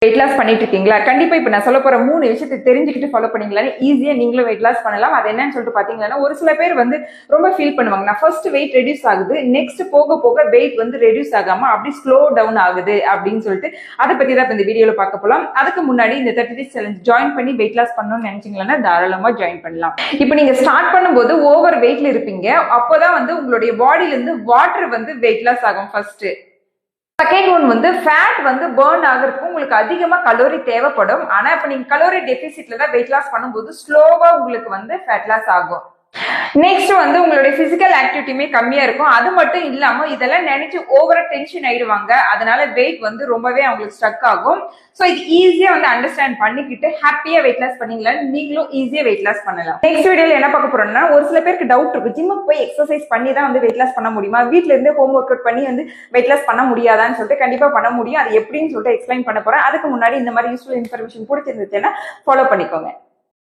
Weight loss பண்ணிட்டு இருக்கீங்களா? கண்டிப்பா இப்ப நான் சொல்ல போற 3 விஷயத்தை தெரிஞ்சுக்கிட்டு ஃபாலோ பண்ணீங்களா ஈஸியா நீங்களும் வெயிட் லாஸ் பண்ணலாம். அது என்னன்னு சொல்லிட்டு பாத்தீங்கன்னா, ஒரு சில பேர் வந்து ரொம்ப ஃபீல் பண்ணுவாங்க, நான் ஃபர்ஸ்ட் வெயிட் ரெடியூஸ் ஆகுது, நெக்ஸ்ட் போக போக வெயிட் வந்து ரெடியூஸ் ஆகாம அப்படி ஸ்லோ டவுன் ஆகுது அப்படின்னு சொல்லிட்டு அதை பத்தி தான் இந்த வீடியோல பார்க்க போலாம். அதுக்கு முன்னாடி இந்த 30 days சேலஞ்ச் ஜாயின் பண்ணி வெயிட் லாஸ் பண்ணணும்னு நினைச்சீங்கன்னா தாராளமா ஜாயின் பண்ணலாம். இப்ப நீங்க ஸ்டார்ட் பண்ணும்போது ஓவர் வெயிட்ல இருப்பீங்க. அப்போதான் வந்து உங்களுடைய பாடியில இருந்து வாட்டர் வந்து வெயிட் லாஸ் ஆகும் ஃபர்ஸ்ட். செகண்ட் ஒன் வந்து ஃபேட் வந்து பர்ன் ஆகிறதுக்கு உங்களுக்கு அதிகமா கலோரி தேவைப்படும். ஆனா இப்ப நீங்க கலோரி டெபிசிட்ல தான் வெயிட் லாஸ் பண்ணும்போது ஸ்லோவா உங்களுக்கு வந்து ஃபேட் லாஸ் ஆகும். நெக்ஸ்ட் வந்து உங்களுடைய பிசிக்கல் ஆக்டிவிட்டியுமே கம்மியா இருக்கும். அது மட்டும் இல்லாம இதெல்லாம் நினைச்சு ஓவரா டென்ஷன் ஆயிடுவாங்க. அதனால வெயிட் வந்து ரொம்பவே அவங்களுக்கு ஸ்டக் ஆகும். சோ இது ஈஸியா வந்து அண்டர்ஸ்டாண்ட் பண்ணிக்கிட்டு ஹாப்பியா வெயிட் லாஸ் பண்ணீங்களா நீங்களும் ஈஸியா வெயிட் லாஸ் பண்ணலாம். நெக்ஸ்ட் வீடியோல என்ன பார்க்க போறோம்னா, ஒரு சில பேருக்கு டவுட் இருக்கு, ஜிம்முக்கு போய் எக்ஸசைஸ் பண்ணி தான் வந்து வெயிட் லாஸ் பண்ண முடியுமா, வீட்ல இருந்து ஹோம் ஒர்க் அவுட் பண்ணி வந்து வெயிட் லாஸ் பண்ண முடியாதான்னு சொல்லிட்டு கண்டிப்பா பண்ண முடியும். அது எப்படின்னு சொல்லிட்டு எக்ஸ்பிளைன் பண்ண போறேன். அதுக்கு முன்னாடி இந்த மாதிரி யூஸ்ஃபுல் இன்ஃபர்மேஷன் பிடிச்சிருந்துச்சுன்னா ஃபாலோ பண்ணிக்கோங்க.